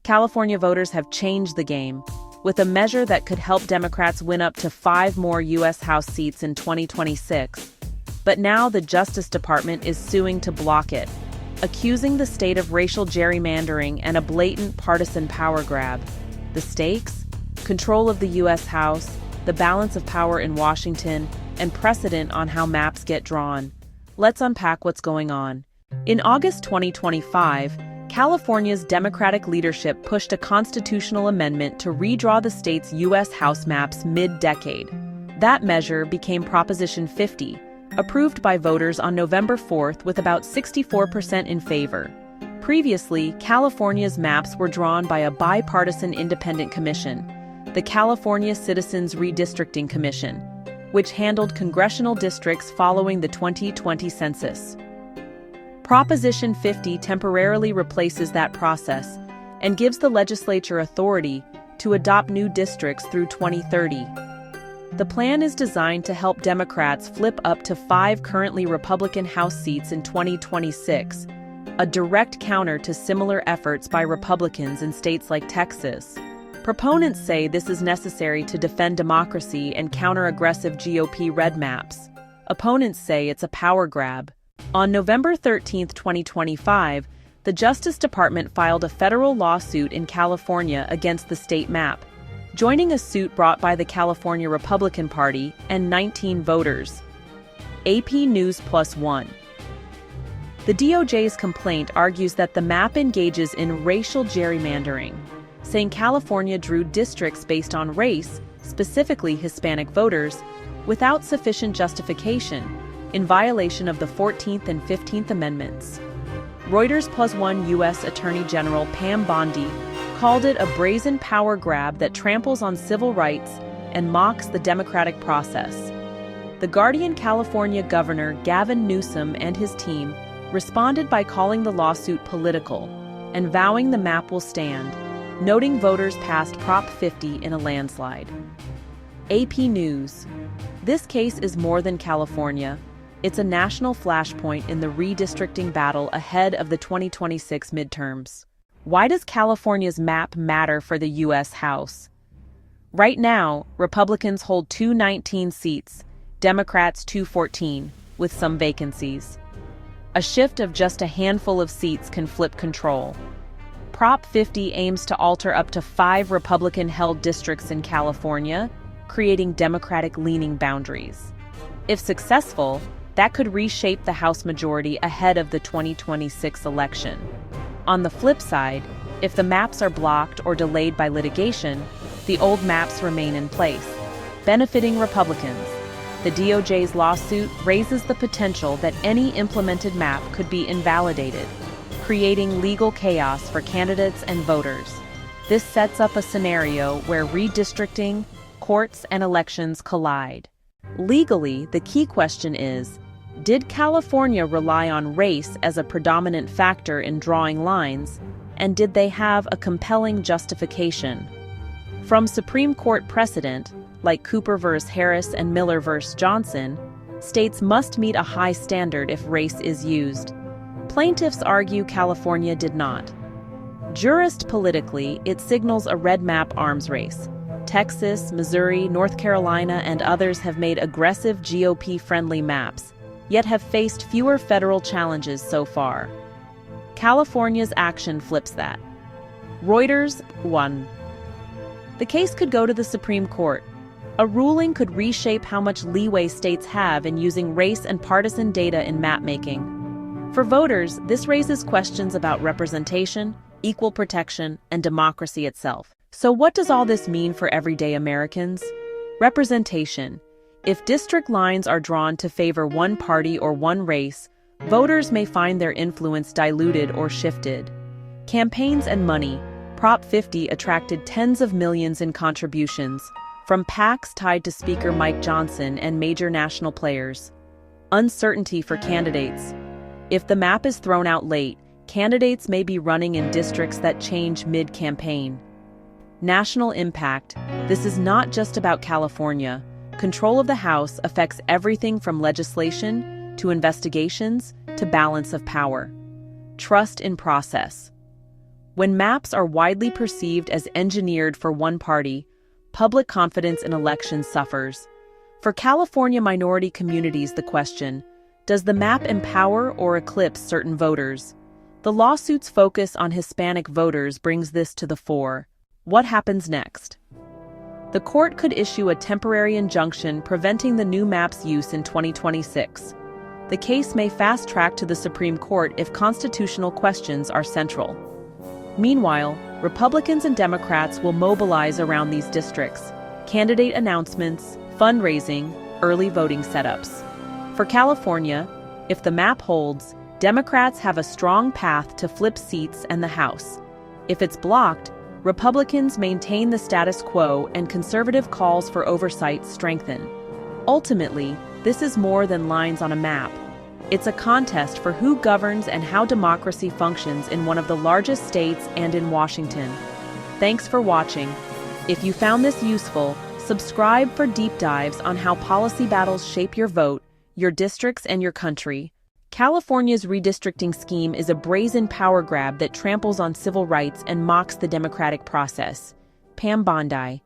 California voters have changed the game, with a measure that could help Democrats win up to 5 more U.S. House seats in 2026. But now the Justice Department is suing to block it, accusing the state of racial gerrymandering and a blatant partisan power grab. The stakes? Control of the U.S. House, the balance of power in Washington, and precedent on how maps get drawn. Let's unpack what's going on. In August 2025, California's Democratic leadership pushed a constitutional amendment to redraw the state's U.S. House maps mid-decade. That measure became Proposition 50, approved by voters on November 4th with about 64% in favor. Previously, California's maps were drawn by a bipartisan independent commission, the California Citizens Redistricting Commission, which handled congressional districts following the 2020 census. Proposition 50 temporarily replaces that process and gives the legislature authority to adopt new districts through 2030. The plan is designed to help Democrats flip up to 5 currently Republican House seats in 2026, a direct counter to similar efforts by Republicans in states like Texas. Proponents say this is necessary to defend democracy and counter aggressive GOP red maps. Opponents say it's a power grab. On November 13, 2025, the Justice Department filed a federal lawsuit in California against the state map, joining a suit brought by the California Republican Party and 19 voters. AP News Plus One. The DOJ's complaint argues that the map engages in racial gerrymandering, saying California drew districts based on race, specifically Hispanic voters, without sufficient justification, in violation of the 14th and 15th Amendments. Reuters Plus One U.S. Attorney General Pam Bondi called it a brazen power grab that tramples on civil rights and mocks the democratic process. The Guardian California Governor Gavin Newsom and his team responded by calling the lawsuit political and vowing the map will stand, noting voters passed Prop 50 in a landslide. AP News. This case is more than California. It's a national flashpoint in the redistricting battle ahead of the 2026 midterms. Why does California's map matter for the U.S. House? Right now, Republicans hold 219 seats, Democrats 214, with some vacancies. A shift of just a handful of seats can flip control. Prop 50 aims to alter up to 5 Republican-held districts in California, creating Democratic-leaning boundaries. If successful, that could reshape the House majority ahead of the 2026 election. On the flip side, if the maps are blocked or delayed by litigation, the old maps remain in place, benefiting Republicans. The DOJ's lawsuit raises the potential that any implemented map could be invalidated, creating legal chaos for candidates and voters. This sets up a scenario where redistricting, courts, and elections collide. Legally, the key question is, did California rely on race as a predominant factor in drawing lines, and did they have a compelling justification? From Supreme Court precedent, like Cooper v. Harris and Miller v. Johnson, states must meet a high standard if race is used. Plaintiffs argue California did not. Jurist politically, it signals a red map arms race. Texas, Missouri, North Carolina, and others have made aggressive GOP-friendly maps, yet have faced fewer federal challenges so far. California's action flips that. Reuters 1. The case could go to the Supreme Court. A ruling could reshape how much leeway states have in using race and partisan data in mapmaking. For voters, this raises questions about representation, equal protection, and democracy itself. So what does all this mean for everyday Americans? Representation. If district lines are drawn to favor one party or one race, voters may find their influence diluted or shifted. Campaigns and money. Prop 50 attracted tens of millions in contributions, from PACs tied to Speaker Mike Johnson and major national players. Uncertainty for candidates. If the map is thrown out late, candidates may be running in districts that change mid-campaign. National impact. This is not just about California. Control of the House affects everything from legislation to investigations to balance of power. Trust in process. When maps are widely perceived as engineered for one party, public confidence in elections suffers. For California minority communities, the question, does the map empower or eclipse certain voters? The lawsuit's focus on Hispanic voters brings this to the fore. What happens next? The court could issue a temporary injunction preventing the new map's use in 2026. The case may fast-track to the Supreme Court if constitutional questions are central. Meanwhile, Republicans and Democrats will mobilize around these districts: candidate announcements, fundraising, early voting setups. For California, if the map holds, Democrats have a strong path to flip seats and the House. If it's blocked, Republicans maintain the status quo and conservative calls for oversight strengthen. Ultimately, this is more than lines on a map. It's a contest for who governs and how democracy functions in one of the largest states and in Washington. Thanks for watching. If you found this useful, subscribe for deep dives on how policy battles shape your vote, your districts, and your country. California's redistricting scheme is a brazen power grab that tramples on civil rights and mocks the democratic process. Pam Bondi.